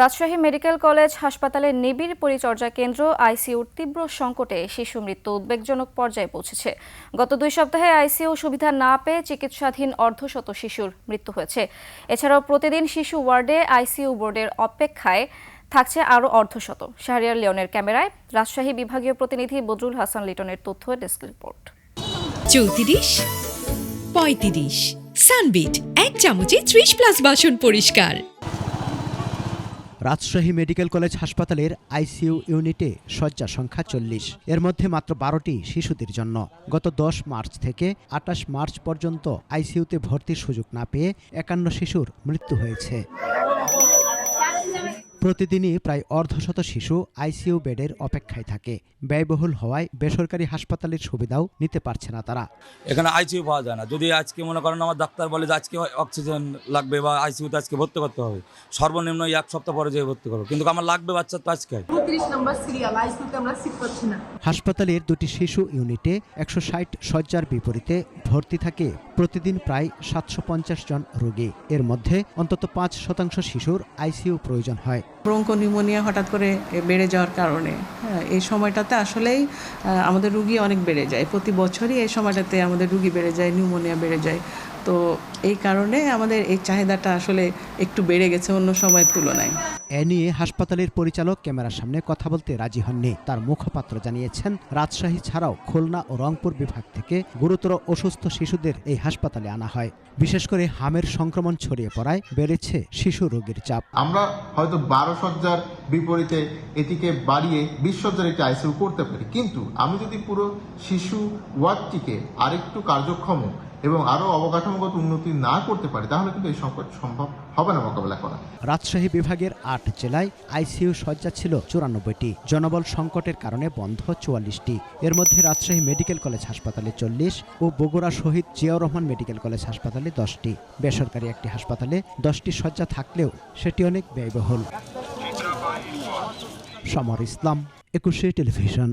Rajshahi medical college হাসপাতালের নিবিড় পরিচর্যা কেন্দ্র আইসিইউর তীব্র সংকটে শিশু মৃত্যু উদ্বেগজনক পর্যায়ে পৌঁছেছে। গত 2 সপ্তাহে আইসিইউ সুবিধা না পেয়ে চিকিৎসাধীন অর্ধশত শিশুর মৃত্যু হয়েছে। এছাড়াও প্রতিদিন শিশু ওয়ার্ডে আইসিইউ বোর্ডের অপেক্ষায় থাকছে আরও অর্ধশত। শাহরিয়ার লিওনের ক্যামেরায় রাজশাহী বিভাগীয় প্রতিনিধি বদরুল হাসান লিটনের তথ্য ডেস্ক রিপোর্ট। 34, 35 সানবিট 1 চামচে 30+ বাসন পরিষ্কার। রাজশাহী মেডিকেল কলেজ হাসপাতালের আইসিইউ ইউনিটে শয্যা সংখ্যা 40, এর মধ্যে মাত্র 12টি শিশুদের জন্য। গত 10 মার্চ থেকে 28 মার্চ পর্যন্ত আইসিইউতে ভর্তির সুযোগ না পেয়ে 51 শিশুর মৃত্যু হয়েছে। প্রতিদিনই প্রায় অর্ধশত শিশু আইসিইউ বেডের অপেক্ষায় থাকে। ব্যয়বহুল হওয়ায় বেসরকারি হাসপাতালের সুবিধাও নিতে পারছে না তারা। এখানে আইসিইউ পাওয়া যায় না। যদি আজকে মনে করেন আমার ডাক্তার বলে যে আজকে অক্সিজেন লাগবে বা আইসিইউতে আজকে ভর্তি করতে হবে, সর্বনিম্ন 1 সপ্তাহ পরে যেয়ে ভর্তি করবো, কিন্তু আমার লাগবে বাচ্চার তো আজকে 32 নম্বর সিরিয়াল আইসিইউতে আমরা সিট পাচ্ছি না। হাসপাতালের 2টি শিশু ইউনিটে 160 শয্যার বিপরীতে ভর্তি থাকে প্রতিদিন প্রায় 750 জন রোগী। এর মধ্যে অন্তত 5% শিশুর আইসিইউ প্রয়োজন হয়। ব্রঙ্কোনিউমোনিয়া হঠাৎ করে বেড়ে যাওয়ার কারণে এই সময়টাতে আসলেই আমাদের রোগী অনেক বেড়ে যায়। প্রতি বছরই এই সময়টাতে আমাদের রোগী বেড়ে যায়, নিউমোনিয়া বেড়ে যায়। তো এই কারণে আমাদের এই চাহিদাটা আসলে একটু বেড়ে গেছে অন্য সময়ের তুলনায়। এ নিয়ে হাসপাতালের পরিচালক ক্যামেরার সামনে কথা বলতে রাজি হননি। তার মুখপাত্র জানিয়েছেন, রাজশাহী ছাড়াও খুলনা ও রংপুর বিভাগ থেকে গুরুতর অসুস্থ শিশুদের এই হাসপাতালে আনা হয়। বিশেষ করে হামের সংক্রমণ ছড়িয়ে পড়ায় বেড়েছে শিশু রোগীর চাপ। আমরা হয়তো 12 শয্যার বিপরীতে এটিকে বাড়িয়ে 20 শয্যার একটি আইসিইউ করতে পারি, কিন্তু আমি যদি পুরো শিশু ওয়ার্ডটিকে আরেকটু কার্যক্ষম এবং আরও অবকাঠামোগত উন্নতি না করতে পারি, তাহলে কিন্তু এই সংকট সম্ভব হবে না মোকাবেলা করা। রাজশাহী বিভাগের 8 জেলায় আইসিইউ শয্যা ছিল 94টি। জনবল সংকটের কারণে বন্ধ 44টি। এর মধ্যে রাজশাহী মেডিকেল কলেজ হাসপাতালে 40 ও বগুড়া শহীদ জিয়াউর রহমান মেডিকেল কলেজ হাসপাতালে 10টি। বেসরকারি একটি হাসপাতালে 10টি শয্যা থাকলেও সেটি অনেক ব্যয়বহুল। সমর ইসলাম, 21 টেলিভিশন।